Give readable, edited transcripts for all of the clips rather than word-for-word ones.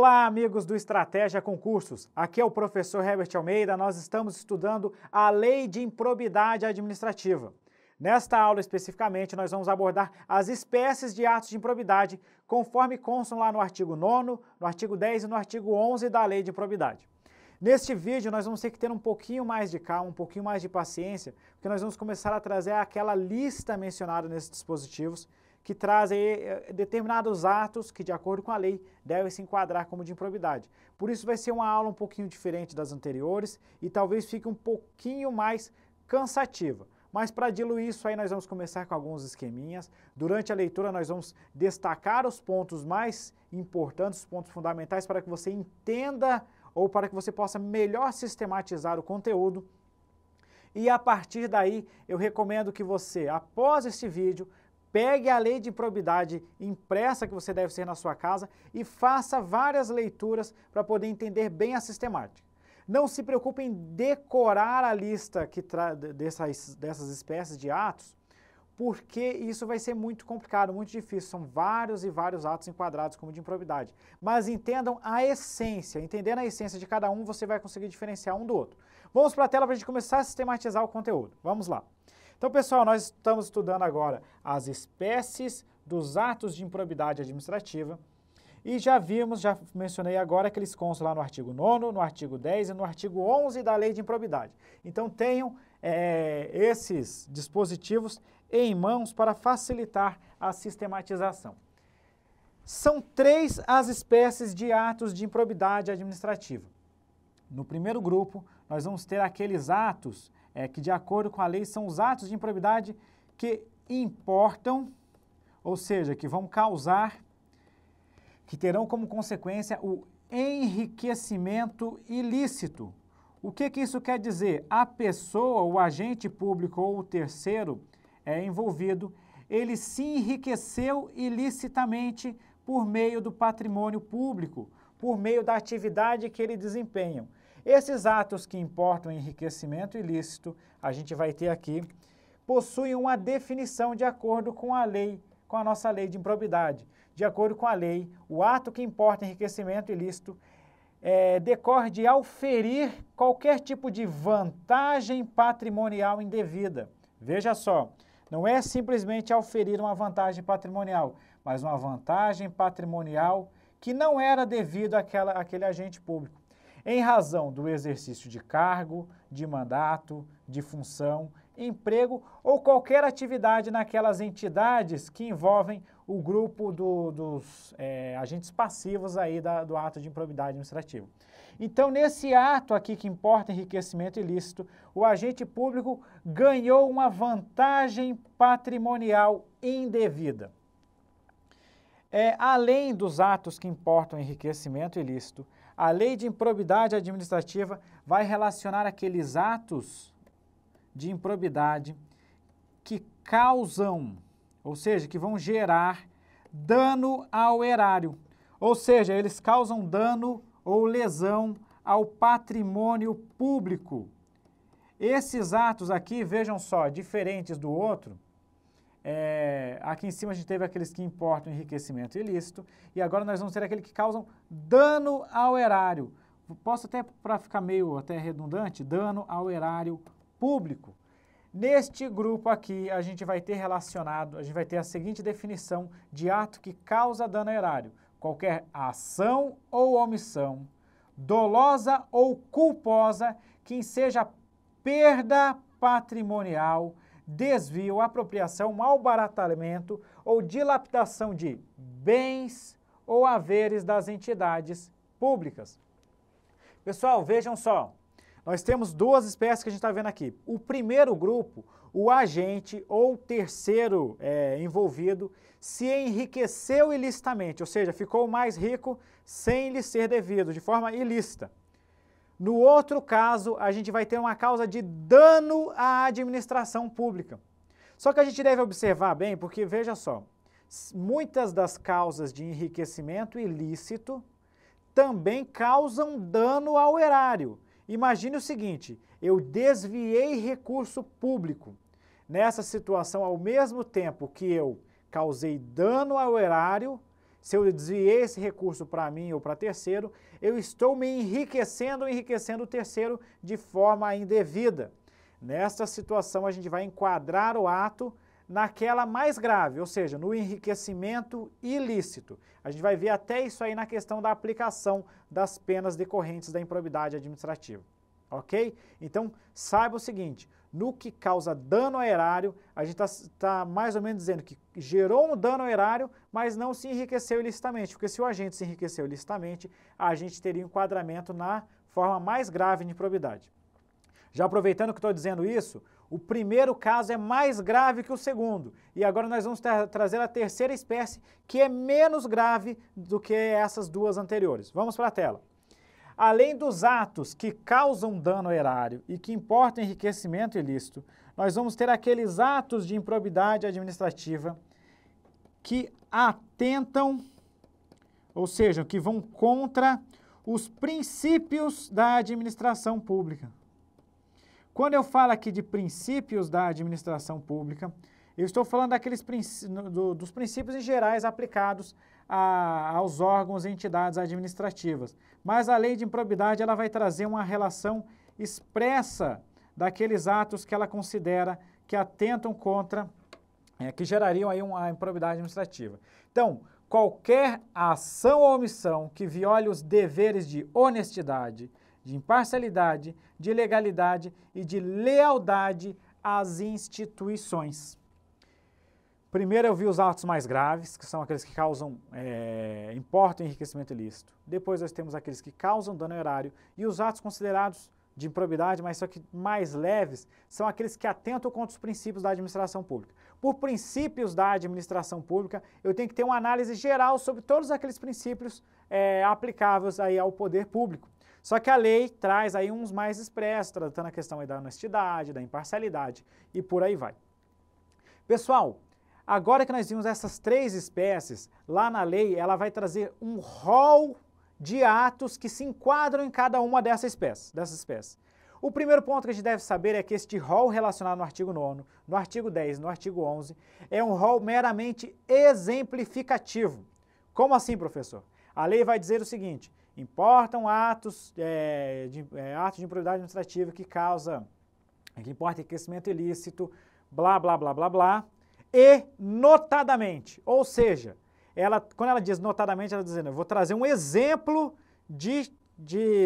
Olá, amigos do Estratégia Concursos. Aqui é o professor Herbert Almeida. Nós estamos estudando a Lei de Improbidade Administrativa. Nesta aula, especificamente, nós vamos abordar as espécies de atos de improbidade, conforme constam lá no artigo 9º, no artigo 10 e no artigo 11 da Lei de Improbidade. Neste vídeo, nós vamos ter que ter um pouquinho mais de calma, um pouquinho mais de paciência, porque nós vamos começar a trazer aquela lista mencionada nesses dispositivos, que trazem determinados atos que, de acordo com a lei, devem se enquadrar como de improbidade. Por isso vai ser uma aula um pouquinho diferente das anteriores e talvez fique um pouquinho mais cansativa. Mas para diluir isso aí nós vamos começar com alguns esqueminhas. Durante a leitura nós vamos destacar os pontos mais importantes, os pontos fundamentais para que você entenda ou para que você possa melhor sistematizar o conteúdo. E a partir daí eu recomendo que você, após este vídeo, pegue a lei de improbidade impressa que você deve ter na sua casa e faça várias leituras para poder entender bem a sistemática. Não se preocupe em decorar a lista dessas espécies de atos, porque isso vai ser muito complicado, muito difícil. São vários e vários atos enquadrados como de improbidade. Mas entendam a essência. Entendendo a essência de cada um, você vai conseguir diferenciar um do outro. Vamos para a tela para a gente começar a sistematizar o conteúdo. Vamos lá. Então, pessoal, nós estamos estudando agora as espécies dos atos de improbidade administrativa e já mencionei agora que eles constam lá no artigo 9º, no artigo 10 e no artigo 11 da Lei de Improbidade. Então, tenham esses dispositivos em mãos para facilitar a sistematização. São 3 as espécies de atos de improbidade administrativa. No primeiro grupo, nós vamos ter aqueles atos que, de acordo com a lei, são os atos de improbidade que importam, ou seja, que vão causar, que terão como consequência o enriquecimento ilícito. O que isso quer dizer? A pessoa, o agente público ou o terceiro envolvido, ele se enriqueceu ilicitamente por meio do patrimônio público, por meio da atividade que ele desempenha. Esses atos que importam enriquecimento ilícito, a gente vai ter aqui, possuem uma definição de acordo com a lei, com a nossa lei de improbidade. De acordo com a lei, o ato que importa enriquecimento ilícito decorre de auferir qualquer tipo de vantagem patrimonial indevida. Veja só, não é simplesmente auferir uma vantagem patrimonial, mas uma vantagem patrimonial que não era devida àquele agente público, em razão do exercício de cargo, de mandato, de função, emprego ou qualquer atividade naquelas entidades que envolvem o grupo dos agentes passivos aí do ato de improbidade administrativa. Então, nesse ato aqui que importa enriquecimento ilícito, o agente público ganhou uma vantagem patrimonial indevida. Além dos atos que importam enriquecimento ilícito, a lei de improbidade administrativa vai relacionar aqueles atos de improbidade que causam, ou seja, que vão gerar dano ao erário. Ou seja, eles causam dano ou lesão ao patrimônio público. Esses atos aqui, vejam só, diferentes do outro, aqui em cima a gente teve aqueles que importam enriquecimento ilícito e agora nós vamos ter aqueles que causam dano ao erário. Posso até, para ficar meio até redundante, dano ao erário público. Neste grupo aqui a gente vai ter a seguinte definição de ato que causa dano ao erário. Qualquer ação ou omissão, dolosa ou culposa, que enseja perda patrimonial, desvio, apropriação, malbaratamento ou dilapidação de bens ou haveres das entidades públicas. Pessoal, vejam só, nós temos 2 espécies que a gente está vendo aqui. O primeiro grupo, o agente ou terceiro envolvido se enriqueceu ilicitamente, ou seja, ficou mais rico sem lhe ser devido, de forma ilícita. No outro caso, a gente vai ter uma causa de dano à administração pública. Só que a gente deve observar bem, porque veja só, muitas das causas de enriquecimento ilícito também causam dano ao erário. Imagine o seguinte, eu desviei recurso público. Nessa situação, ao mesmo tempo que eu causei dano ao erário, se eu desviei esse recurso para mim ou para terceiro, eu estou me enriquecendo o terceiro de forma indevida. Nesta situação, a gente vai enquadrar o ato naquela mais grave, ou seja, no enriquecimento ilícito. A gente vai ver até isso aí na questão da aplicação das penas decorrentes da improbidade administrativa. Ok? Então, saiba o seguinte, no que causa dano ao erário, a gente está mais ou menos dizendo que gerou um dano ao erário, mas não se enriqueceu ilicitamente, porque se o agente se enriqueceu ilicitamente, a gente teria um enquadramento na forma mais grave de improbidade. Já aproveitando que estou dizendo isso, o primeiro caso é mais grave que o segundo, e agora nós vamos trazer a terceira espécie, que é menos grave do que essas duas anteriores. Vamos para a tela. Além dos atos que causam dano ao erário e que importam enriquecimento ilícito, nós vamos ter aqueles atos de improbidade administrativa que atentam, ou seja, que vão contra os princípios da administração pública. Quando eu falo aqui de princípios da administração pública, eu estou falando dos princípios em gerais aplicados aos órgãos e entidades administrativas. Mas a lei de improbidade ela vai trazer uma relação expressa daqueles atos que ela considera que atentam contra, que gerariam aí uma improbidade administrativa. Então, qualquer ação ou omissão que viole os deveres de honestidade, de imparcialidade, de legalidade e de lealdade às instituições. Primeiro eu vi os atos mais graves, que são aqueles que causam, importam enriquecimento ilícito. Depois nós temos aqueles que causam dano ao erário. E os atos considerados de improbidade, mas só que mais leves, são aqueles que atentam contra os princípios da administração pública. Por princípios da administração pública, eu tenho que ter uma análise geral sobre todos aqueles princípios aplicáveis aí ao poder público. Só que a lei traz aí uns mais expressos, tratando a questão aí da honestidade, da imparcialidade e por aí vai. Pessoal, agora que nós vimos essas três espécies, lá na lei ela vai trazer um rol de atos que se enquadram em cada uma dessas espécies. O primeiro ponto que a gente deve saber é que este rol relacionado no artigo 9º, no artigo 10 e no artigo 11 é um rol meramente exemplificativo. Como assim, professor? A lei vai dizer o seguinte: importam atos de improbidade administrativa que importa enriquecimento ilícito, blá, blá, blá, blá, blá, e notadamente, ou seja, quando ela diz notadamente, ela está dizendo, eu vou trazer um exemplo de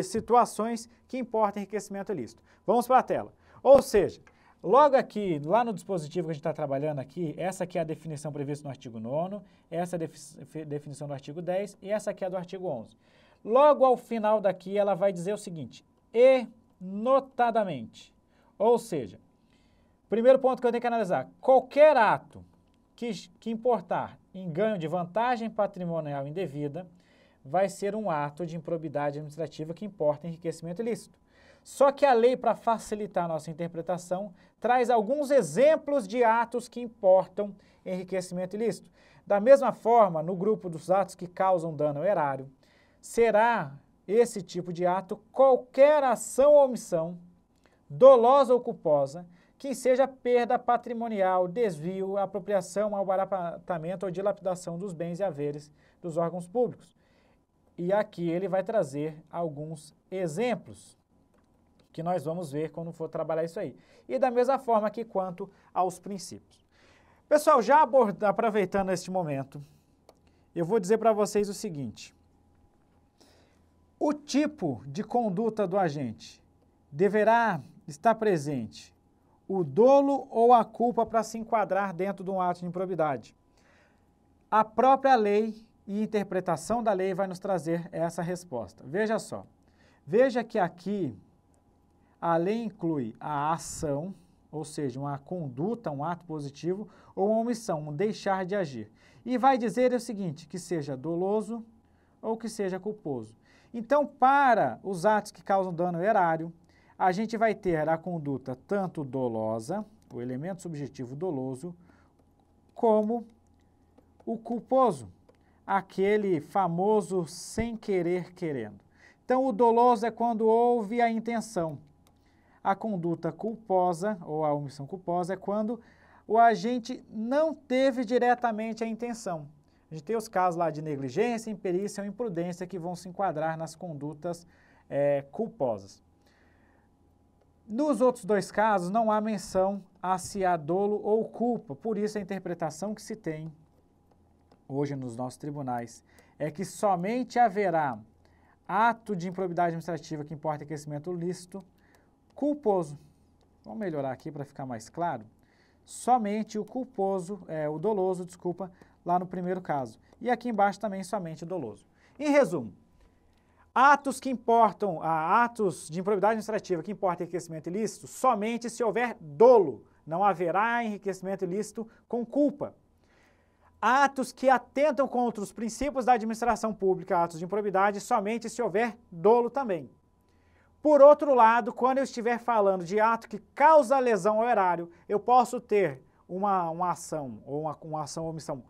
situações que importam enriquecimento ilícito. Vamos para a tela. Ou seja, logo aqui, lá no dispositivo que a gente está trabalhando aqui, essa aqui é a definição prevista no artigo 9º, essa é a definição do artigo 10 e essa aqui é a do artigo 11. Logo ao final daqui, ela vai dizer o seguinte, e notadamente, ou seja, primeiro ponto que eu tenho que analisar, qualquer ato que importar em ganho de vantagem patrimonial indevida vai ser um ato de improbidade administrativa que importa enriquecimento ilícito. Só que a lei, para facilitar a nossa interpretação, traz alguns exemplos de atos que importam enriquecimento ilícito. Da mesma forma, no grupo dos atos que causam dano ao erário, será esse tipo de ato qualquer ação ou omissão, dolosa ou culposa, que seja perda patrimonial, desvio, apropriação, malbaratamento ou dilapidação dos bens e haveres dos órgãos públicos. E aqui ele vai trazer alguns exemplos que nós vamos ver quando for trabalhar isso aí. E da mesma forma que quanto aos princípios. Pessoal, já aproveitando este momento, eu vou dizer para vocês o seguinte. O tipo de conduta do agente deverá estar presente o dolo ou a culpa para se enquadrar dentro de um ato de improbidade. A própria lei e interpretação da lei vai nos trazer essa resposta. Veja só, veja que aqui a lei inclui a ação, ou seja, uma conduta, um ato positivo, ou uma omissão, um deixar de agir. E vai dizer o seguinte, que seja doloso ou que seja culposo. Então, para os atos que causam dano ao erário, a gente vai ter a conduta tanto dolosa, o elemento subjetivo doloso, como o culposo, aquele famoso sem querer querendo. Então, o doloso é quando houve a intenção. A conduta culposa, ou a omissão culposa, é quando o agente não teve diretamente a intenção, A gente tem os casos lá de negligência, imperícia ou imprudência que vão se enquadrar nas condutas culposas. Nos outros dois casos, não há menção a se há dolo ou culpa, por isso a interpretação que se tem hoje nos nossos tribunais é que somente haverá ato de improbidade administrativa que importa enriquecimento lícito culposo. Vamos melhorar aqui para ficar mais claro. Somente o culposo, o doloso, desculpa, lá no primeiro caso. E aqui embaixo também somente o doloso. Em resumo, atos que importam, atos de improbidade administrativa que importam enriquecimento ilícito, somente se houver dolo. Não haverá enriquecimento ilícito com culpa. Atos que atentam contra os princípios da administração pública, atos de improbidade, somente se houver dolo também. Por outro lado, quando eu estiver falando de ato que causa lesão ao erário, eu posso ter uma ação ou uma ação ou omissão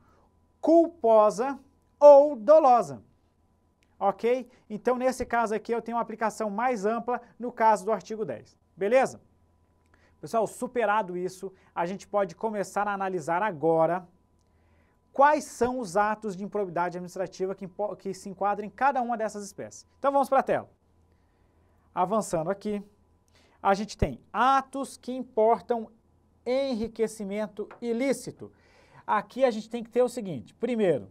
culposa ou dolosa. Ok? Então, nesse caso aqui, eu tenho uma aplicação mais ampla no caso do artigo 10. Beleza? Pessoal, superado isso, a gente pode começar a analisar agora quais são os atos de improbidade administrativa que se enquadram em cada uma dessas espécies. Então, vamos para a tela. Avançando aqui, a gente tem atos que importam enriquecimento ilícito. Aqui a gente tem que ter o seguinte, primeiro,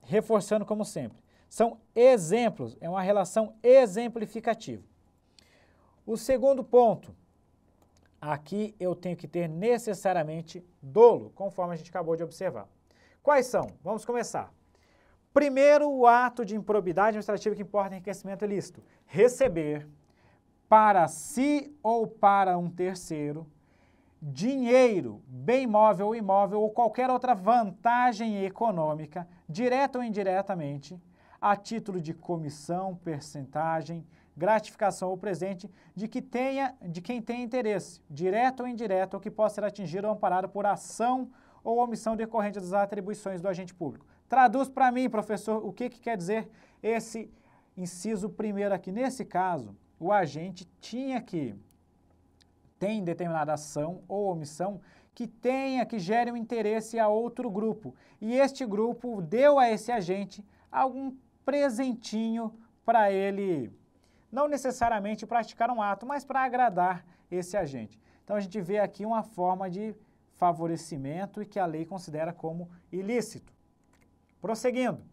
reforçando como sempre, são exemplos, é uma relação exemplificativa. O segundo ponto, aqui eu tenho que ter necessariamente dolo, conforme a gente acabou de observar. Quais são? Vamos começar. Primeiro, o ato de improbidade administrativa que importa enriquecimento ilícito. Receber para si ou para um terceiro dinheiro, bem móvel ou imóvel ou qualquer outra vantagem econômica, direta ou indiretamente, a título de comissão, percentagem, gratificação ou presente de quem tem interesse, direto ou indireto, ou que possa ser atingido ou amparado por ação ou omissão decorrente das atribuições do agente público. Traduz para mim, professor, o que quer dizer esse inciso primeiro aqui. Nesse caso, o agente tem determinada ação ou omissão que gere um interesse a outro grupo. E este grupo deu a esse agente algum presentinho para ele, não necessariamente praticar um ato, mas para agradar esse agente. Então a gente vê aqui uma forma de favorecimento e que a lei considera como ilícito. Prosseguindo,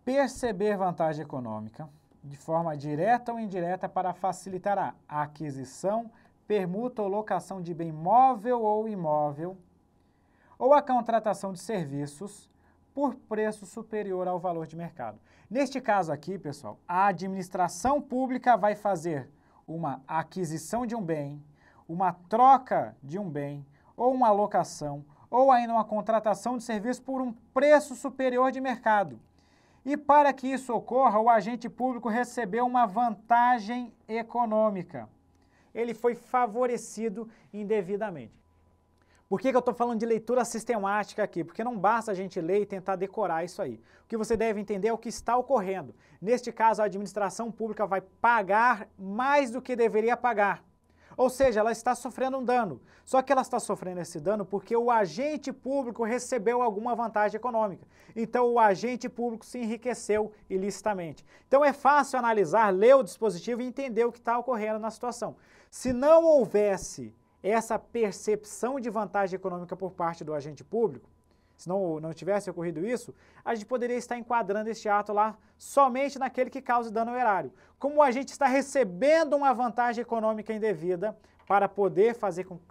perceber vantagem econômica de forma direta ou indireta para facilitar a aquisição, permuta ou locação de bem móvel ou imóvel ou a contratação de serviços por preço superior ao valor de mercado. Neste caso aqui, pessoal, a administração pública vai fazer uma aquisição de um bem, uma troca de um bem, ou uma alocação, ou ainda uma contratação de serviço por um preço superior de mercado. E para que isso ocorra, o agente público recebeu uma vantagem econômica. Ele foi favorecido indevidamente. Por que eu estou falando de leitura sistemática aqui? Porque não basta a gente ler e tentar decorar isso aí. O que você deve entender é o que está ocorrendo. Neste caso, a administração pública vai pagar mais do que deveria pagar. Ou seja, ela está sofrendo um dano. Só que ela está sofrendo esse dano porque o agente público recebeu alguma vantagem econômica. Então, o agente público se enriqueceu ilicitamente. Então, é fácil analisar, ler o dispositivo e entender o que está ocorrendo na situação. Se não houvesse essa percepção de vantagem econômica por parte do agente público, se não tivesse ocorrido isso, a gente poderia estar enquadrando este ato lá somente naquele que causa dano ao erário. Como a gente está recebendo uma vantagem econômica indevida para poder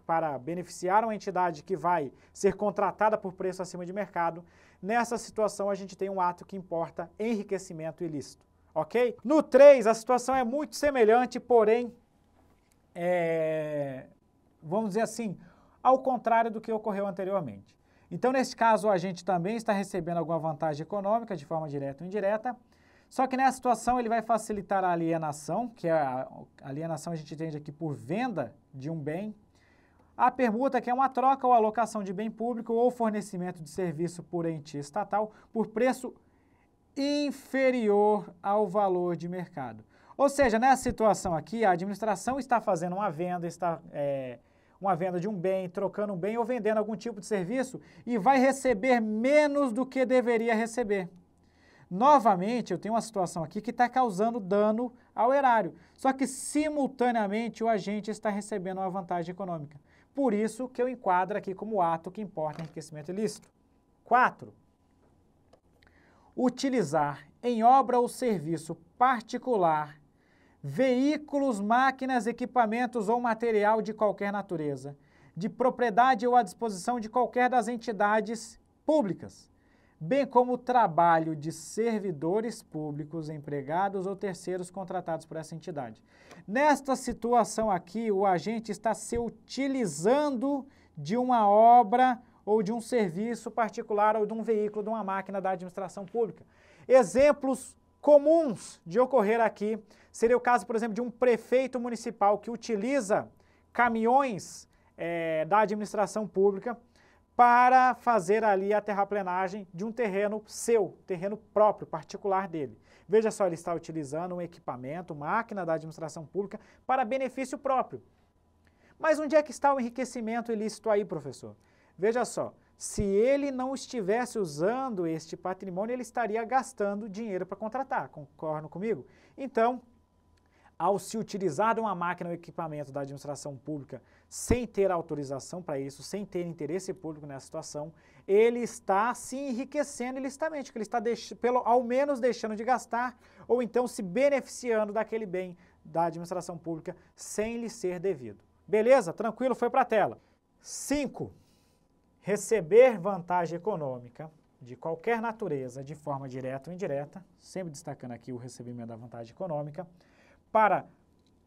para beneficiar uma entidade que vai ser contratada por preço acima de mercado, nessa situação a gente tem um ato que importa enriquecimento ilícito, ok? No 3, a situação é muito semelhante, porém, vamos dizer assim, ao contrário do que ocorreu anteriormente. Então, nesse caso, o agente também está recebendo alguma vantagem econômica de forma direta ou indireta, só que nessa situação ele vai facilitar a alienação, que a alienação a gente entende aqui por venda de um bem, a permuta, que é uma troca ou alocação de bem público ou fornecimento de serviço por ente estatal por preço inferior ao valor de mercado. Ou seja, nessa situação aqui, a administração está fazendo uma venda, uma venda de um bem, trocando um bem ou vendendo algum tipo de serviço e vai receber menos do que deveria receber. Novamente, eu tenho uma situação aqui que está causando dano ao erário, só que simultaneamente o agente está recebendo uma vantagem econômica. Por isso que eu enquadro aqui como ato que importa enriquecimento ilícito. 4. Utilizar em obra ou serviço particular veículos, máquinas, equipamentos ou material de qualquer natureza, de propriedade ou à disposição de qualquer das entidades públicas, bem como o trabalho de servidores públicos, empregados ou terceiros contratados por essa entidade. Nesta situação aqui, o agente está se utilizando de uma obra ou de um serviço particular ou de um veículo, de uma máquina da administração pública. Exemplos comuns de ocorrer aqui seria o caso, por exemplo, de um prefeito municipal que utiliza caminhões da administração pública para fazer ali a terraplenagem de um terreno seu, terreno próprio, particular dele. Veja só, ele está utilizando um equipamento, máquina da administração pública para benefício próprio. Mas onde é que está o enriquecimento ilícito aí, professor? Veja só, se ele não estivesse usando este patrimônio, ele estaria gastando dinheiro para contratar, concordam comigo? Então, ao se utilizar de uma máquina ou equipamento da administração pública sem ter autorização para isso, sem ter interesse público nessa situação, ele está se enriquecendo ilicitamente, porque ele está ao menos deixando de gastar ou então se beneficiando daquele bem da administração pública sem lhe ser devido. Beleza? Tranquilo? Foi para a tela. 5. Receber vantagem econômica de qualquer natureza, de forma direta ou indireta, sempre destacando aqui o recebimento da vantagem econômica, para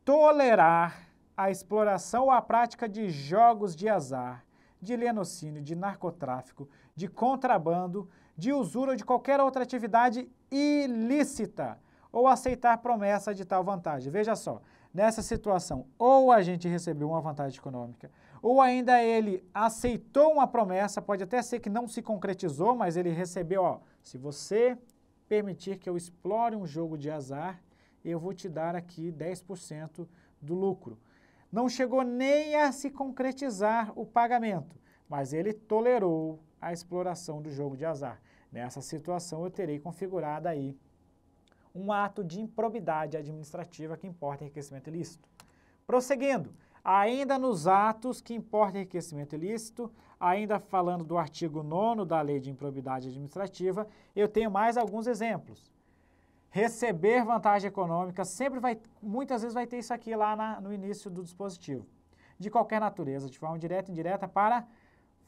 tolerar a exploração ou a prática de jogos de azar, de latrocínio, de narcotráfico, de contrabando, de usura ou de qualquer outra atividade ilícita, ou aceitar promessa de tal vantagem. Veja só, nessa situação, ou a gente recebeu uma vantagem econômica, ou ainda ele aceitou uma promessa, pode até ser que não se concretizou, mas ele recebeu, ó, se você permitir que eu explore um jogo de azar, eu vou te dar aqui 10% do lucro. Não chegou nem a se concretizar o pagamento, mas ele tolerou a exploração do jogo de azar. Nessa situação, eu terei configurado aí um ato de improbidade administrativa que importa enriquecimento ilícito. Prosseguindo, ainda nos atos que importam enriquecimento ilícito, ainda falando do artigo 9º da Lei de Improbidade Administrativa, eu tenho mais alguns exemplos. Receber vantagem econômica, muitas vezes vai ter isso aqui lá no início do dispositivo. De qualquer natureza, de forma direta e indireta, para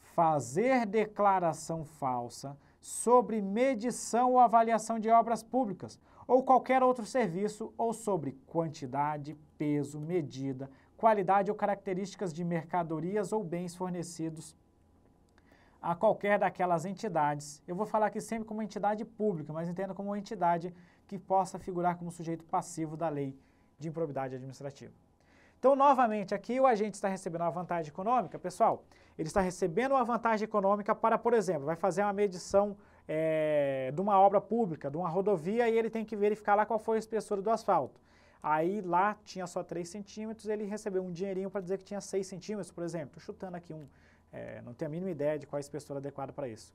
fazer declaração falsa sobre medição ou avaliação de obras públicas ou qualquer outro serviço ou sobre quantidade, peso, medida, qualidade ou características de mercadorias ou bens fornecidos a qualquer daquelas entidades. Eu vou falar aqui sempre como entidade pública, mas entenda como uma entidade que possa figurar como sujeito passivo da lei de improbidade administrativa. Então, novamente, aqui o agente está recebendo uma vantagem econômica, pessoal, ele está recebendo uma vantagem econômica para, por exemplo, vai fazer uma medição de uma obra pública, de uma rodovia, e ele tem que verificar lá qual foi a espessura do asfalto. Aí lá tinha só 3 centímetros, ele recebeu um dinheirinho para dizer que tinha 6 centímetros, por exemplo. Estou chutando aqui não tenho a mínima ideia de qual a espessura adequada para isso.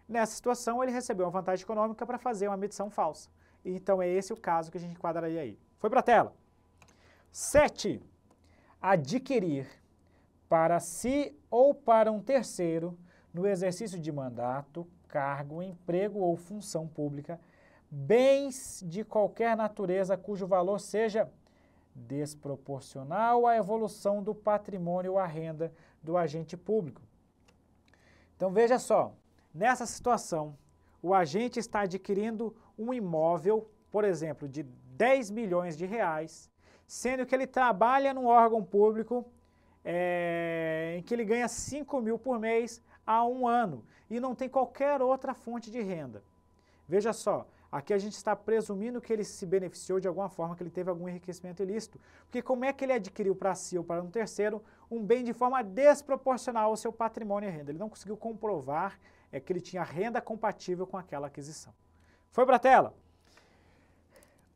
Nessa situação, ele recebeu uma vantagem econômica para fazer uma medição falsa. Então, é esse o caso que a gente enquadraria aí. Foi para a tela. 7. Adquirir para si ou para um terceiro, no exercício de mandato, cargo, emprego ou função pública, bens de qualquer natureza cujo valor seja desproporcional à evolução do patrimônio ou à renda do agente público. Então, veja só, nessa situação, o agente está adquirindo um imóvel, por exemplo, de 10 milhões de reais, sendo que ele trabalha num órgão público em que ele ganha 5 mil por mês há 1 ano e não tem qualquer outra fonte de renda. Veja só, aqui a gente está presumindo que ele se beneficiou de alguma forma, que ele teve algum enriquecimento ilícito. Porque como é que ele adquiriu para si ou para um terceiro um bem de forma desproporcional ao seu patrimônio e renda? Ele não conseguiu comprovar que ele tinha renda compatível com aquela aquisição. Foi para a tela.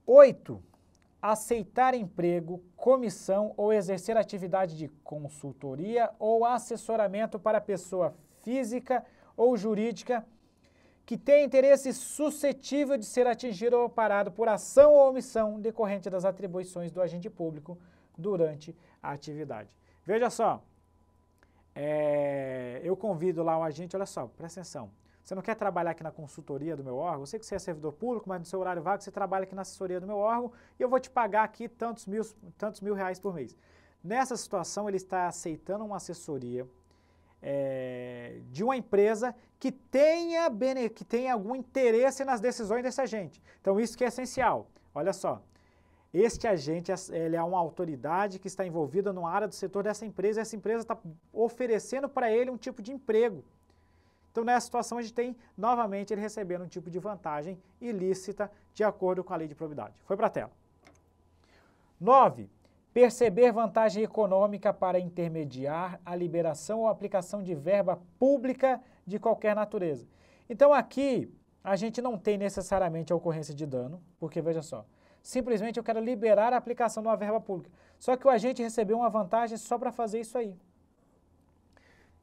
8. aceitar emprego, comissão ou exercer atividade de consultoria ou assessoramento para pessoa física ou jurídica que tenha interesse suscetível de ser atingido ou parado por ação ou omissão decorrente das atribuições do agente público durante a atividade. Veja só, eu convido lá o agente, olha só, presta atenção, você não quer trabalhar aqui na consultoria do meu órgão? Eu sei que você é servidor público, mas no seu horário vago você trabalha aqui na assessoria do meu órgão e eu vou te pagar aqui tantos mil reais por mês. Nessa situação, ele está aceitando uma assessoria de uma empresa que tenha algum interesse nas decisões desse agente. Então, isso que é essencial. Olha só, este agente ele é uma autoridade que está envolvida numa área do setor dessa empresa e essa empresa está oferecendo para ele um tipo de emprego. Então, nessa situação, a gente tem, novamente, ele recebendo um tipo de vantagem ilícita de acordo com a lei de probidade. Foi para a tela. 9. Perceber vantagem econômica para intermediar a liberação ou aplicação de verba pública de qualquer natureza. Então, aqui, a gente não tem necessariamente a ocorrência de dano, porque, veja só, simplesmente eu quero liberar a aplicação de uma verba pública. Só que o agente recebeu uma vantagem só para fazer isso aí.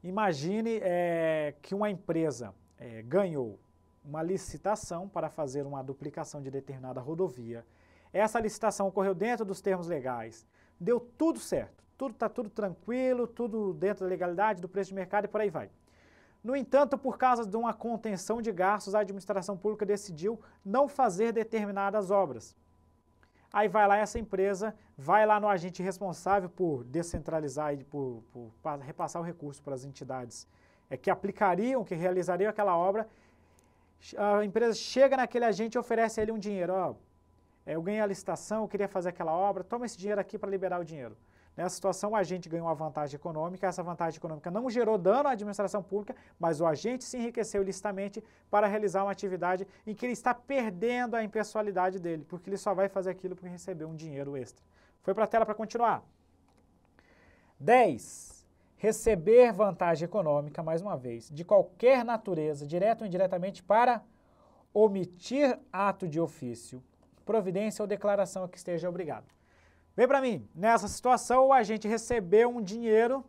Imagine que uma empresa ganhou uma licitação para fazer uma duplicação de determinada rodovia. Essa licitação ocorreu dentro dos termos legais, deu tudo certo, está tudo tranquilo, tudo dentro da legalidade, do preço de mercado e por aí vai. No entanto, por causa de uma contenção de gastos, a administração pública decidiu não fazer determinadas obras. Aí vai lá essa empresa, vai lá no agente responsável por descentralizar e por repassar o recurso para as entidades que aplicariam, que realizariam aquela obra. A empresa chega naquele agente e oferece a ele um dinheiro. Ó, eu ganhei a licitação, eu queria fazer aquela obra, toma esse dinheiro aqui para liberar o dinheiro. Nessa situação, o agente ganhou uma vantagem econômica, essa vantagem econômica não gerou dano à administração pública, mas o agente se enriqueceu ilicitamente para realizar uma atividade em que ele está perdendo a impessoalidade dele, porque ele só vai fazer aquilo porque recebeu um dinheiro extra. Foi para a tela para continuar. 10. Receber vantagem econômica, mais uma vez, de qualquer natureza, direto ou indiretamente, para omitir ato de ofício, providência ou declaração a que esteja obrigado. Vem para mim, nessa situação o agente recebeu um dinheiro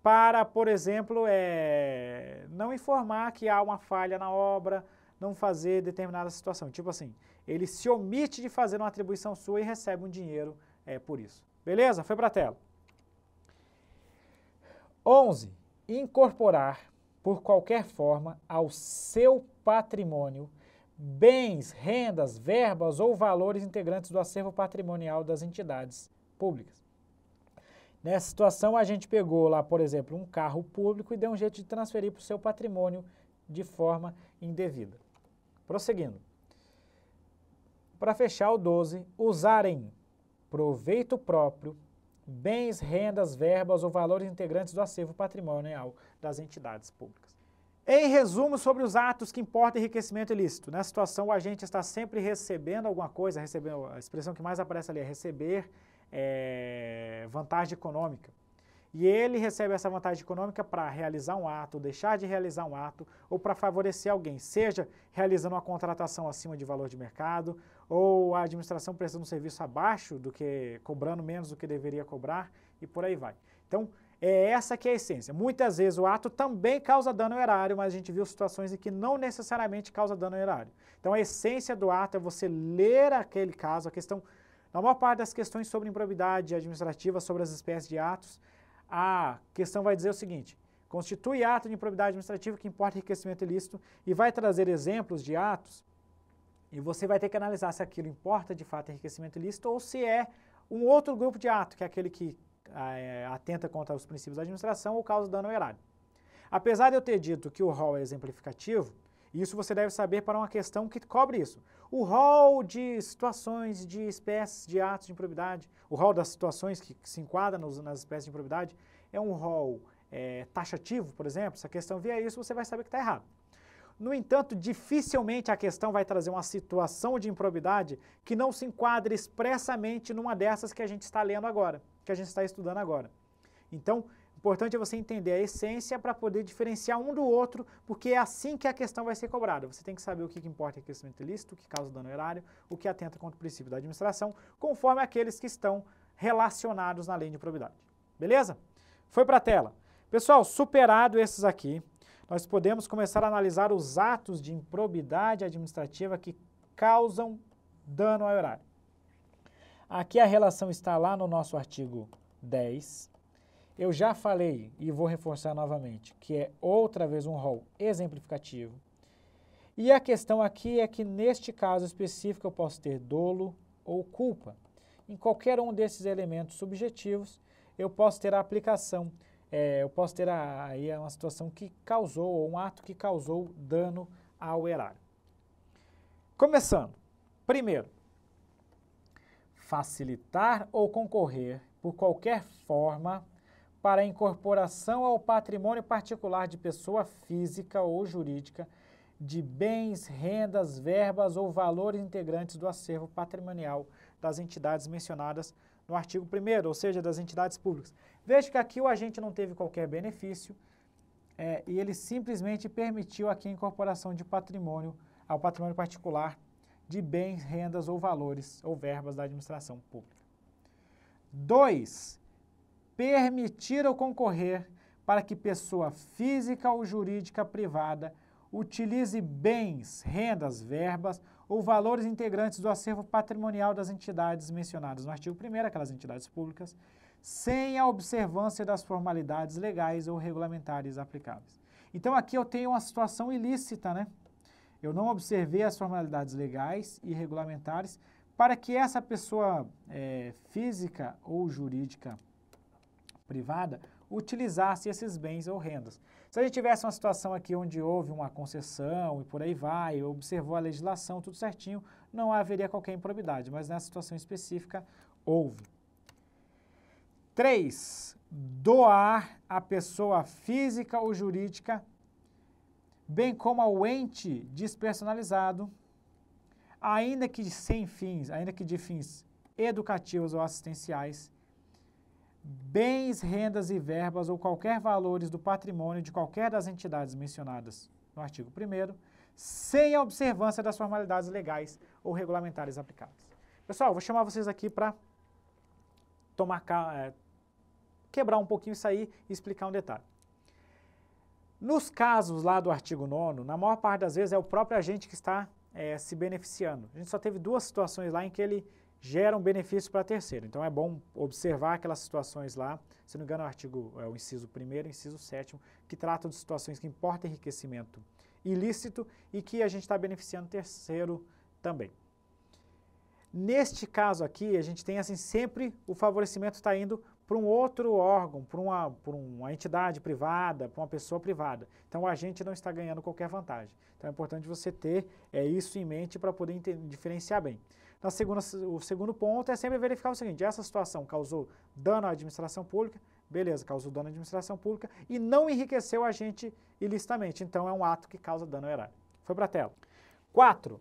para, por exemplo, não informar que há uma falha na obra, não fazer determinada situação. Tipo assim, ele se omite de fazer uma atribuição sua e recebe um dinheiro por isso. Beleza? Foi para a tela. 11. Incorporar, por qualquer forma, ao seu patrimônio, bens, rendas, verbas ou valores integrantes do acervo patrimonial das entidades públicas. Nessa situação, a gente pegou lá, por exemplo, um carro público e deu um jeito de transferir para o seu patrimônio de forma indevida. Prosseguindo. Para fechar o 12, usar em proveito próprio bens, rendas, verbas ou valores integrantes do acervo patrimonial das entidades públicas. Em resumo, sobre os atos que importam enriquecimento ilícito. Nessa situação, o agente está sempre recebendo alguma coisa, a expressão que mais aparece ali é receber vantagem econômica. E ele recebe essa vantagem econômica para realizar um ato, deixar de realizar um ato, ou para favorecer alguém, seja realizando uma contratação acima de valor de mercado, ou a administração prestando um serviço abaixo do que, cobrando menos do que deveria cobrar, e por aí vai. Então, essa que é a essência. Muitas vezes o ato também causa dano ao erário, mas a gente viu situações em que não necessariamente causa dano ao erário. Então a essência do ato é você ler aquele caso, a questão, na maior parte das questões sobre improbidade administrativa, sobre as espécies de atos, a questão vai dizer o seguinte: constitui ato de improbidade administrativa que importa enriquecimento ilícito e vai trazer exemplos de atos e você vai ter que analisar se aquilo importa de fato enriquecimento ilícito ou se é um outro grupo de ato, que é aquele que atenta contra os princípios da administração ou causa dano ao erário. Apesar de eu ter dito que o rol é exemplificativo, isso você deve saber para uma questão que cobre isso. O rol de situações, de espécies de atos de improbidade, o rol das situações que se enquadram nas espécies de improbidade, é um rol taxativo, por exemplo. Se a questão vier isso, você vai saber que está errado. No entanto, dificilmente a questão vai trazer uma situação de improbidade que não se enquadre expressamente numa dessas que a gente está lendo agora, que a gente está estudando agora. Então, Importante é você entender a essência para poder diferenciar um do outro, porque é assim que a questão vai ser cobrada. Você tem que saber o que importa enriquecimento ilícito, o que causa dano ao erário, o que atenta contra o princípio da administração, conforme aqueles que estão relacionados na lei de improbidade. Beleza? Foi para a tela. Pessoal, superado esses aqui, nós podemos começar a analisar os atos de improbidade administrativa que causam dano ao erário. Aqui a relação está lá no nosso artigo 10. Eu já falei e vou reforçar novamente, que é outra vez um rol exemplificativo. E a questão aqui é que neste caso específico eu posso ter dolo ou culpa. Em qualquer um desses elementos subjetivos, eu posso ter a aplicação, eu posso ter aí uma situação que causou, ou um ato que causou dano ao erário. Começando, primeiro, facilitar ou concorrer por qualquer forma para a incorporação ao patrimônio particular de pessoa física ou jurídica de bens, rendas, verbas ou valores integrantes do acervo patrimonial das entidades mencionadas no artigo 1º, ou seja, das entidades públicas. Veja que aqui o agente não teve qualquer benefício e ele simplesmente permitiu aqui a incorporação de patrimônio ao patrimônio particular de bens, rendas ou valores ou verbas da administração pública. 2. Permitir ou concorrer para que pessoa física ou jurídica privada utilize bens, rendas, verbas ou valores integrantes do acervo patrimonial das entidades mencionadas no artigo 1º, aquelas entidades públicas, sem a observância das formalidades legais ou regulamentares aplicáveis. Então aqui eu tenho uma situação ilícita, né? Eu não observei as formalidades legais e regulamentares para que essa pessoa física ou jurídica privada utilizasse esses bens ou rendas. Se a gente tivesse uma situação aqui onde houve uma concessão e por aí vai, observou a legislação, tudo certinho, não haveria qualquer improbidade, mas nessa situação específica houve. 3. Doar à pessoa física ou jurídica, bem como ao ente despersonalizado, ainda que de fins educativos ou assistenciais, bens, rendas e verbas ou qualquer valores do patrimônio de qualquer das entidades mencionadas no artigo 1º, sem a observância das formalidades legais ou regulamentares aplicáveis. Pessoal, vou chamar vocês aqui para quebrar um pouquinho isso aí e explicar um detalhe. Nos casos lá do artigo 9º, na maior parte das vezes é o próprio agente que está se beneficiando. A gente só teve 2 situações lá em que ele gera um benefício para terceiro. Então é bom observar aquelas situações lá, se não me engano o inciso 1º e o inciso 7º, que tratam de situações que importam enriquecimento ilícito e que a gente está beneficiando terceiro também. Neste caso aqui, a gente tem assim, sempre o favorecimento está indo para um outro órgão, para uma entidade privada, para uma pessoa privada. Então o agente não está ganhando qualquer vantagem. Então é importante você ter isso em mente para poder diferenciar bem. O segundo ponto é sempre verificar o seguinte: essa situação causou dano à administração pública, beleza, causou dano à administração pública e não enriqueceu o agente ilicitamente, então é um ato que causa dano ao erário. Foi para a tela. 4.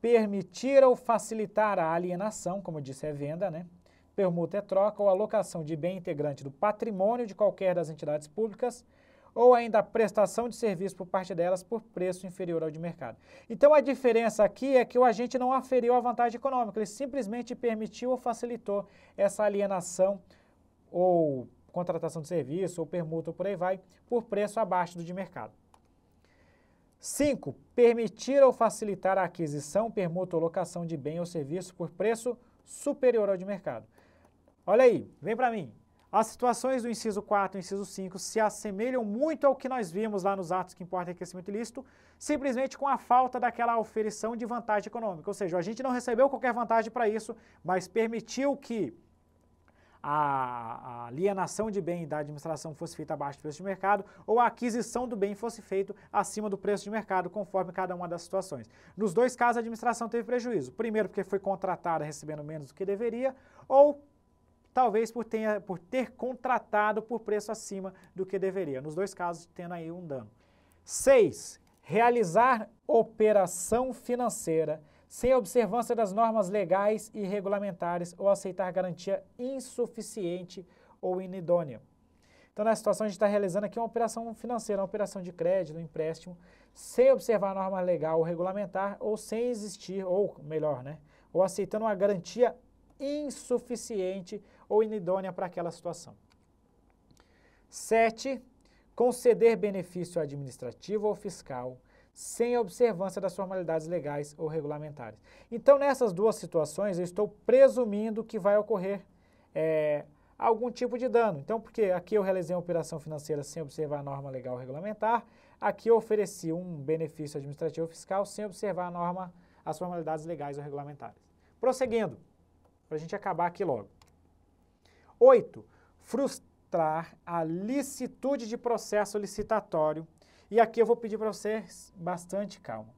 Permitir ou facilitar a alienação, como eu disse, é venda, né? Permuta é troca ou alocação de bem integrante do patrimônio de qualquer das entidades públicas ou ainda a prestação de serviço por parte delas por preço inferior ao de mercado. Então a diferença aqui é que o agente não aferiu a vantagem econômica, ele simplesmente permitiu ou facilitou essa alienação ou contratação de serviço ou permuta ou por aí vai, por preço abaixo do de mercado. 5. Permitir ou facilitar a aquisição, permuta ou locação de bem ou serviço por preço superior ao de mercado. Olha aí, vem para mim. As situações do inciso 4 e inciso 5 se assemelham muito ao que nós vimos lá nos atos que importam enriquecimento ilícito, simplesmente com a falta daquela oferição de vantagem econômica. Ou seja, a gente não recebeu qualquer vantagem para isso, mas permitiu que a alienação de bem da administração fosse feita abaixo do preço de mercado ou a aquisição do bem fosse feita acima do preço de mercado, conforme cada uma das situações. Nos 2 casos, a administração teve prejuízo. Primeiro, porque foi contratada recebendo menos do que deveria, ou talvez por ter contratado por preço acima do que deveria. Nos 2 casos, tendo aí um dano. 6. Realizar operação financeira sem observância das normas legais e regulamentares ou aceitar garantia insuficiente ou inidônea. Então, nessa situação, a gente está realizando aqui uma operação financeira, uma operação de crédito, um empréstimo, sem observar a norma legal ou regulamentar, ou sem existir, ou melhor, né, ou aceitando uma garantia insuficiente ou inidônea para aquela situação. 7. Conceder benefício administrativo ou fiscal sem observância das formalidades legais ou regulamentares. Então, nessas duas situações, eu estou presumindo que vai ocorrer algum tipo de dano. Então, porque aqui eu realizei uma operação financeira sem observar a norma legal ou regulamentar, aqui eu ofereci um benefício administrativo ou fiscal sem observar a norma, as formalidades legais ou regulamentares. Prosseguindo, para a gente acabar aqui logo. 8. Frustrar a licitude de processo licitatório, e aqui eu vou pedir para vocês bastante calma,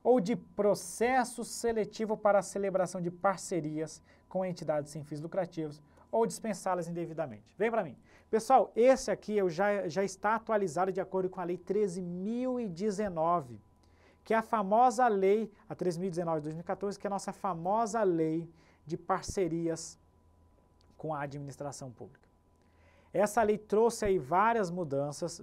ou de processo seletivo para a celebração de parcerias com entidades sem fins lucrativos, ou dispensá-las indevidamente. Vem para mim. Pessoal, esse aqui já está atualizado de acordo com a Lei 13.019, que é a famosa lei, a 13.019 de 2014, que é a nossa famosa lei de parcerias com a administração pública. Essa lei trouxe aí várias mudanças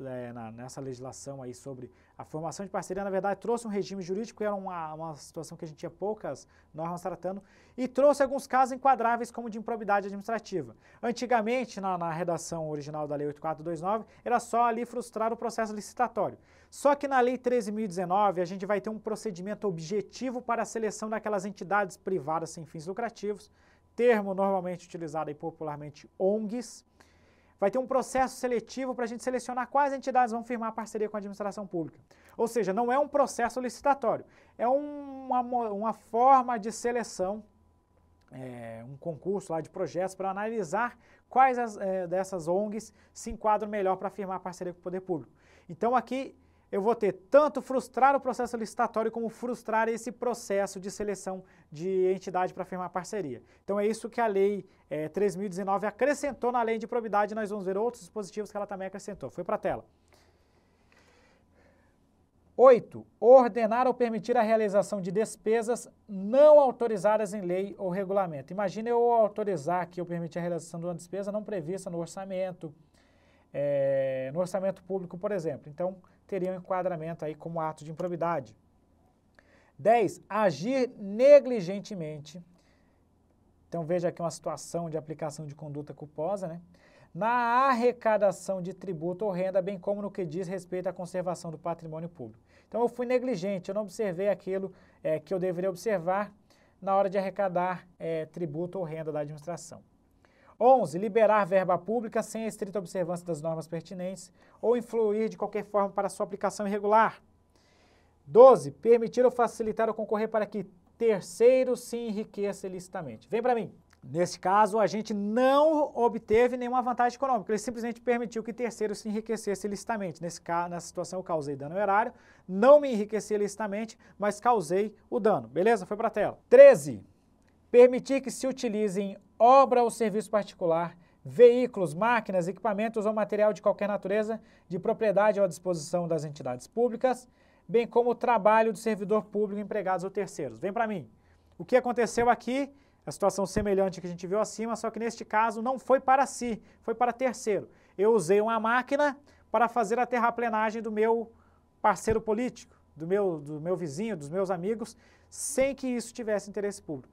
nessa legislação aí sobre a formação de parceria. Na verdade, trouxe um regime jurídico, era uma situação que a gente tinha poucas normas tratando, e trouxe alguns casos enquadráveis como de improbidade administrativa. Antigamente, na redação original da Lei 8.429, era só ali frustrar o processo licitatório. Só que na Lei 13.019, a gente vai ter um procedimento objetivo para a seleção daquelas entidades privadas sem fins lucrativos, termo normalmente utilizado aí popularmente ONGs. Vai ter um processo seletivo para a gente selecionar quais entidades vão firmar parceria com a administração pública. Ou seja, não é um processo licitatório, é uma forma de seleção, um concurso lá de projetos para analisar quais dessas ONGs se enquadram melhor para firmar parceria com o poder público. Então aqui eu vou ter tanto frustrar o processo licitatório como frustrar esse processo de seleção de entidade para firmar parceria. Então é isso que a Lei 13.019 acrescentou na Lei de Improbidade, e nós vamos ver outros dispositivos que ela também acrescentou. Foi para a tela. 8. Ordenar ou permitir a realização de despesas não autorizadas em lei ou regulamento. Imagina eu autorizar aqui, eu permitir a realização de uma despesa não prevista no orçamento público, por exemplo. Então, teria um enquadramento aí como ato de improbidade. 10. Agir negligentemente. Então, veja aqui uma situação de aplicação de conduta culposa, né? Na arrecadação de tributo ou renda, bem como no que diz respeito à conservação do patrimônio público. Então, eu fui negligente, eu não observei aquilo que eu deveria observar na hora de arrecadar tributo ou renda da administração. 11. Liberar verba pública sem a estrita observância das normas pertinentes ou influir de qualquer forma para sua aplicação irregular. 12. Permitir ou facilitar ou concorrer para que terceiro se enriqueça ilicitamente. Vem para mim. Nesse caso, a gente não obteve nenhuma vantagem econômica, ele simplesmente permitiu que terceiro se enriquecesse ilicitamente. Nessa situação, eu causei dano erário, não me enriqueci ilicitamente, mas causei o dano. Beleza? Foi para a tela. 13. Permitir que se utilizem obra ou serviço particular, veículos, máquinas, equipamentos ou material de qualquer natureza de propriedade ou à disposição das entidades públicas, bem como o trabalho do servidor público, empregados ou terceiros. Vem para mim. O que aconteceu aqui, a situação semelhante que a gente viu acima, só que neste caso não foi para si, foi para terceiro. Eu usei uma máquina para fazer a terraplenagem do meu parceiro político, do meu vizinho, dos meus amigos, sem que isso tivesse interesse público.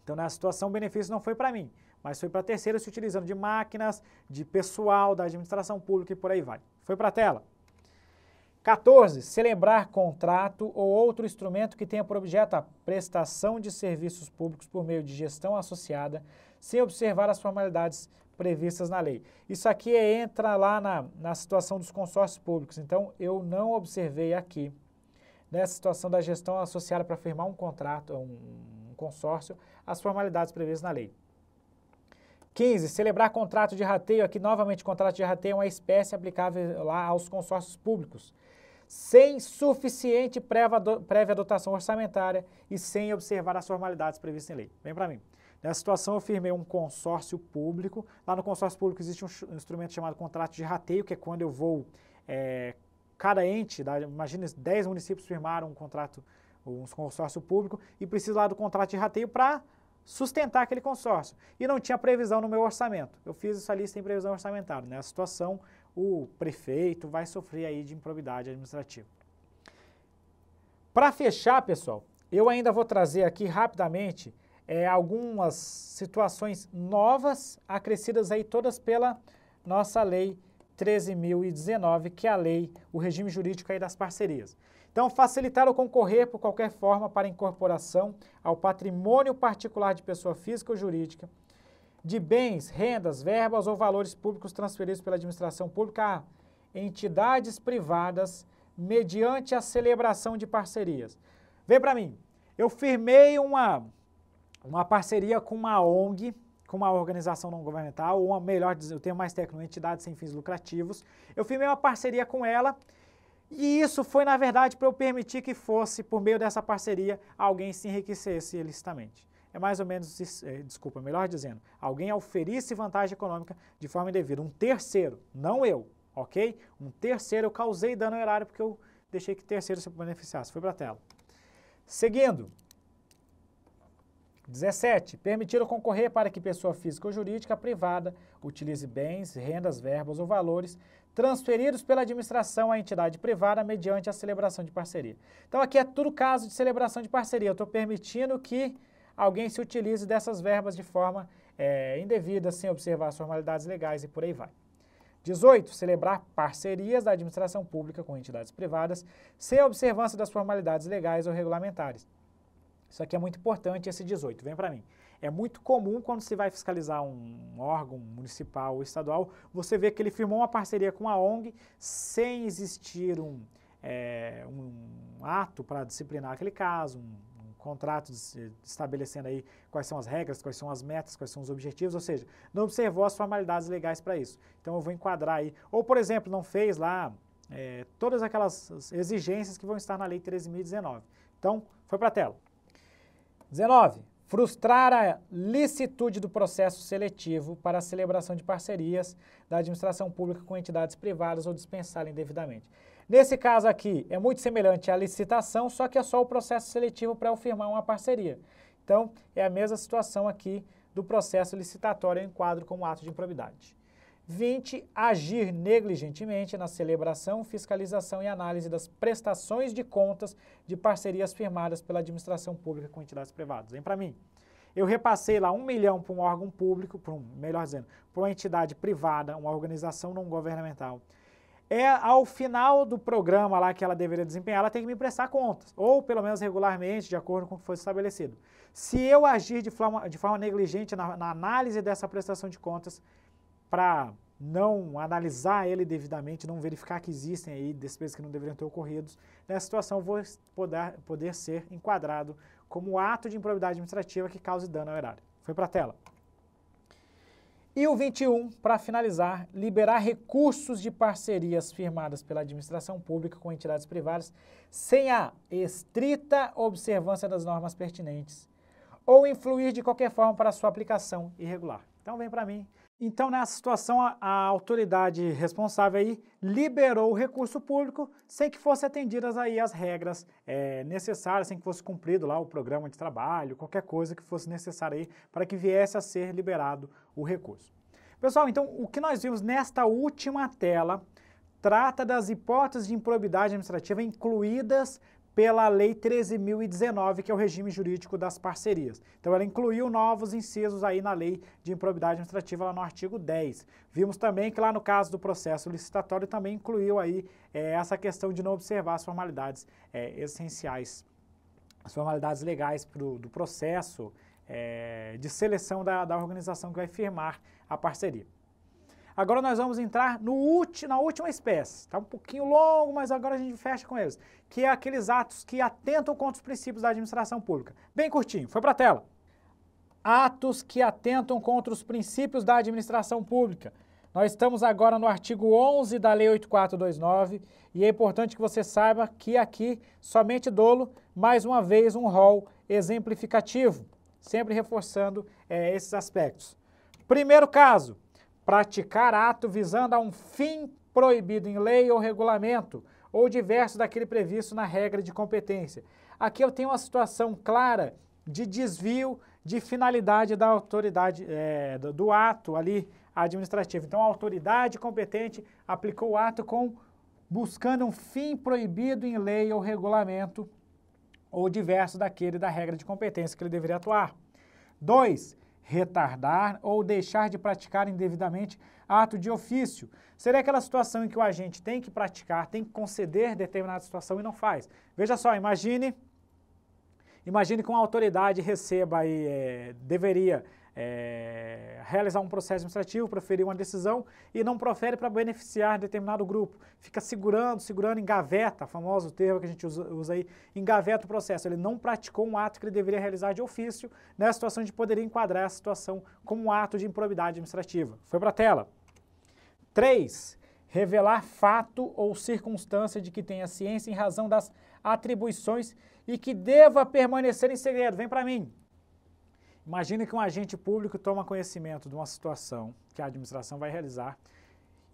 Então, nessa situação, o benefício não foi para mim, mas foi para terceiros se utilizando de máquinas, de pessoal, da administração pública e por aí vai. Foi para a tela. 14. Celebrar contrato ou outro instrumento que tenha por objeto a prestação de serviços públicos por meio de gestão associada, sem observar as formalidades previstas na lei. Isso aqui entra lá na situação dos consórcios públicos. Então, eu não observei aqui, nessa situação da gestão associada para firmar um contrato, um consórcio, as formalidades previstas na lei. 15. Celebrar contrato de rateio. Aqui, novamente, contrato de rateio é uma espécie aplicável lá aos consórcios públicos, sem suficiente prévia dotação orçamentária e sem observar as formalidades previstas em lei. Vem para mim. Nessa situação, eu firmei um consórcio público. Lá no consórcio público existe um instrumento chamado contrato de rateio, que é quando eu vou... cada ente, imagina 10 municípios firmaram um consórcio público e precisa lá do contrato de rateio para sustentar aquele consórcio. E não tinha previsão no meu orçamento. Eu fiz isso ali sem previsão orçamentária. Nessa situação, o prefeito vai sofrer aí de improbidade administrativa. Para fechar, pessoal, eu ainda vou trazer aqui rapidamente algumas situações novas, acrescidas aí todas pela nossa lei 13.019, que é a lei, o regime jurídico aí das parcerias. Então, facilitar ou concorrer por qualquer forma para incorporação ao patrimônio particular de pessoa física ou jurídica, de bens, rendas, verbas ou valores públicos transferidos pela administração pública a entidades privadas mediante a celebração de parcerias. Vem para mim, eu firmei uma parceria com uma ONG, com uma organização não governamental, ou melhor dizer, eu tenho mais técnico, entidade sem fins lucrativos. Eu firmei uma parceria com ela e isso foi, na verdade, para eu permitir que fosse, por meio dessa parceria, alguém se enriquecesse ilicitamente. É mais ou menos, melhor dizendo, alguém oferisse vantagem econômica de forma indevida. Um terceiro, não eu, ok? Um terceiro, eu causei dano ao erário porque eu deixei que terceiro se beneficiasse. Foi para a tela. Seguindo. 17. Permitir ou concorrer para que pessoa física ou jurídica privada utilize bens, rendas, verbas ou valores transferidos pela administração à entidade privada mediante a celebração de parceria. Então aqui é tudo caso de celebração de parceria. Eu estou permitindo que alguém se utilize dessas verbas de forma indevida, sem observar as formalidades legais e por aí vai. 18. Celebrar parcerias da administração pública com entidades privadas sem observância das formalidades legais ou regulamentares. Isso aqui é muito importante, esse 18, vem para mim. É muito comum quando se vai fiscalizar um órgão municipal ou estadual, você vê que ele firmou uma parceria com a ONG sem existir um ato para disciplinar aquele caso, um contrato estabelecendo aí quais são as regras, quais são as metas, quais são os objetivos, ou seja, não observou as formalidades legais para isso. Então eu vou enquadrar aí, ou por exemplo, não fez lá todas aquelas exigências que vão estar na lei 13.019. Então, foi para a tela. 19. Frustrar a licitude do processo seletivo para a celebração de parcerias da administração pública com entidades privadas ou dispensá-la indevidamente. Nesse caso aqui, é muito semelhante à licitação, só que é só o processo seletivo para eu firmar uma parceria. Então, é a mesma situação aqui do processo licitatório em quadro como ato de improbidade. 20. Agir negligentemente na celebração, fiscalização e análise das prestações de contas de parcerias firmadas pela administração pública com entidades privadas. Vem para mim. Eu repassei lá 1 milhão para um órgão público, para uma entidade privada, uma organização não governamental. Ao final do programa lá que ela deveria desempenhar, ela tem que me prestar contas, ou pelo menos regularmente, de acordo com o que foi estabelecido. Se eu agir de forma negligente na análise dessa prestação de contas, para não analisar ele devidamente, não verificar que existem aí despesas que não deveriam ter ocorrido, nessa situação eu vou poder ser enquadrado como ato de improbidade administrativa que cause dano ao erário. Foi para a tela. E o 21, para finalizar, liberar recursos de parcerias firmadas pela administração pública com entidades privadas sem a estrita observância das normas pertinentes ou influir de qualquer forma para sua aplicação irregular. Então vem para mim. Então, nessa situação, a autoridade responsável aí liberou o recurso público sem que fossem atendidas aí as regras necessárias, sem que fosse cumprido lá o programa de trabalho, qualquer coisa que fosse necessária aí para que viesse a ser liberado o recurso. Pessoal, então, o que nós vimos nesta última tela trata das hipóteses de improbidade administrativa incluídas pela Lei 13.019, que é o regime jurídico das parcerias. Então, ela incluiu novos incisos aí na Lei de Improbidade Administrativa, lá no artigo 10. Vimos também que lá no caso do processo licitatório também incluiu aí essa questão de não observar as formalidades essenciais, as formalidades legais do processo de seleção da organização que vai firmar a parceria. Agora nós vamos entrar na última espécie. Está um pouquinho longo, mas agora a gente fecha com eles. Que é aqueles atos que atentam contra os princípios da administração pública. Bem curtinho, foi para a tela. Atos que atentam contra os princípios da administração pública. Nós estamos agora no artigo 11 da Lei 8429 e é importante que você saiba que aqui somente dolo, mais uma vez, um rol exemplificativo, sempre reforçando esses aspectos. Primeiro caso. Praticar ato visando a um fim proibido em lei ou regulamento, ou diverso daquele previsto na regra de competência. Aqui eu tenho uma situação clara de desvio de finalidade da autoridade, do ato ali administrativo. Então, a autoridade competente aplicou o ato buscando um fim proibido em lei ou regulamento ou diverso daquele da regra de competência que ele deveria atuar. 2. Retardar ou deixar de praticar indevidamente ato de ofício. Seria aquela situação em que o agente tem que praticar, tem que conceder determinada situação e não faz. Veja só, imagine que uma autoridade receba aí, deveria realizar um processo administrativo, proferir uma decisão e não profere para beneficiar determinado grupo. Fica segurando, engaveta, famoso termo que a gente usa aí, engaveta o processo. Ele não praticou um ato que ele deveria realizar de ofício. Nessa situação a gente poderia enquadrar essa situação como um ato de improbidade administrativa. Foi para a tela. 3. Revelar fato ou circunstância de que tenha ciência em razão das atribuições e que deva permanecer em segredo. Vem para mim. Imagine que um agente público toma conhecimento de uma situação que a administração vai realizar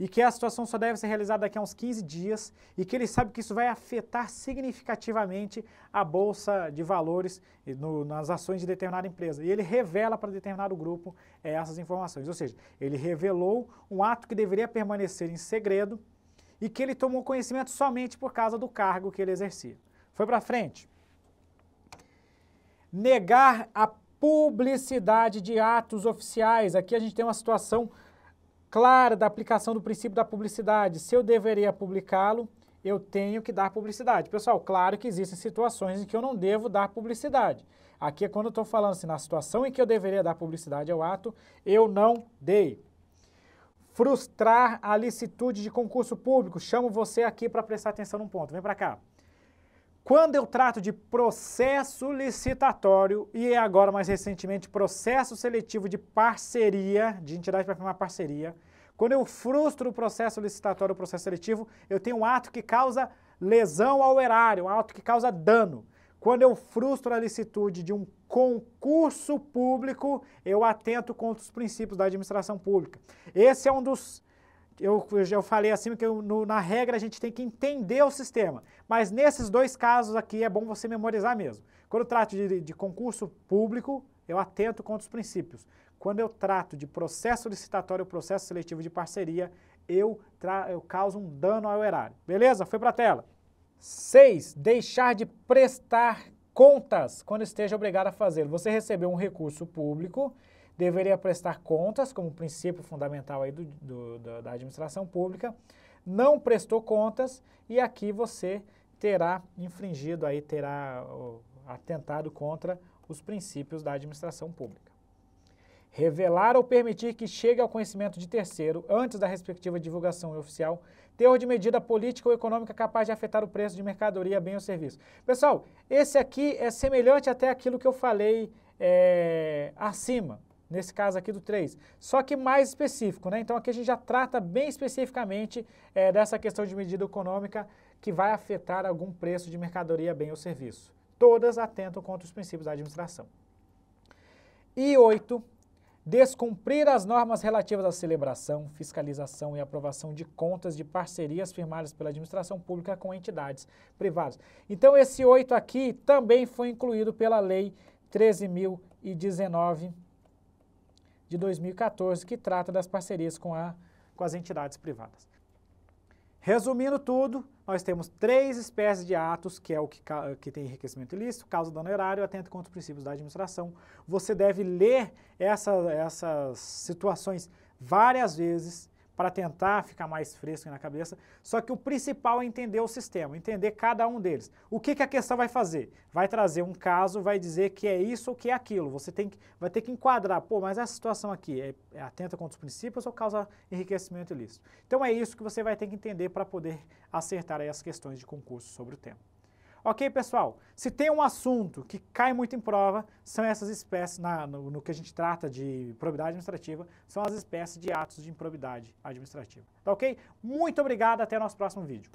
e que a situação só deve ser realizada daqui a uns 15 dias e que ele sabe que isso vai afetar significativamente a Bolsa de Valores nas ações de determinada empresa. E ele revela para determinado grupo essas informações. Ou seja, ele revelou um ato que deveria permanecer em segredo e que ele tomou conhecimento somente por causa do cargo que ele exercia. Foi para frente. Negar a publicidade de atos oficiais. Aqui a gente tem uma situação clara da aplicação do princípio da publicidade. Se eu deveria publicá-lo, eu tenho que dar publicidade. Pessoal, claro que existem situações em que eu não devo dar publicidade. Aqui é quando eu estou falando assim, na situação em que eu deveria dar publicidade ao ato, eu não dei. Frustrar a licitude de concurso público. Chamo você aqui para prestar atenção num ponto. Vem para cá. Quando eu trato de processo licitatório e agora mais recentemente processo seletivo de parceria, de entidade para firmar parceria, quando eu frustro o processo licitatório ou processo seletivo, eu tenho um ato que causa lesão ao erário, um ato que causa dano. Quando eu frustro a licitude de um concurso público, eu atento contra os princípios da administração pública. Esse é um dos... Eu falei assim que na regra a gente tem que entender o sistema, mas nesses dois casos aqui é bom você memorizar mesmo. Quando eu trato de concurso público, eu atento contra os princípios. Quando eu trato de processo licitatório, processo seletivo de parceria, eu causo um dano ao erário. Beleza? Foi para a tela. 6. Deixar de prestar contas quando esteja obrigado a fazê-lo. Você recebeu um recurso público, deveria prestar contas, como princípio fundamental aí da administração pública, não prestou contas e aqui você terá infringido, aí, terá atentado contra os princípios da administração pública. Revelar ou permitir que chegue ao conhecimento de terceiro, antes da respectiva divulgação oficial, teor de medida política ou econômica capaz de afetar o preço de mercadoria, bem ou serviço. Pessoal, esse aqui é semelhante até àquilo que eu falei acima. Nesse caso aqui do 3, só que mais específico, né? Então aqui a gente já trata bem especificamente dessa questão de medida econômica que vai afetar algum preço de mercadoria, bem ou serviço. Todas atentam contra os princípios da administração. E 8, descumprir as normas relativas à celebração, fiscalização e aprovação de contas de parcerias firmadas pela administração pública com entidades privadas. Então esse 8 aqui também foi incluído pela Lei 13.019 de 2014, que trata das parcerias com as entidades privadas. Resumindo tudo, nós temos 3 espécies de atos, que é o que tem enriquecimento ilícito, causa dano erário, atenta contra os princípios da administração. Você deve ler essas situações várias vezes para tentar ficar mais fresco na cabeça, só que o principal é entender o sistema, entender cada um deles. O que a questão vai fazer? Vai trazer um caso, vai dizer que é isso ou que é aquilo. Você vai ter que enquadrar, pô, mas essa situação aqui é atenta contra os princípios ou causa enriquecimento ilícito? Então é isso que você vai ter que entender para poder acertar aí as questões de concurso sobre o tema. Ok, pessoal? Se tem um assunto que cai muito em prova, são essas espécies, no que a gente trata de improbidade administrativa, são as espécies de atos de improbidade administrativa. Tá ok? Muito obrigado, até o nosso próximo vídeo.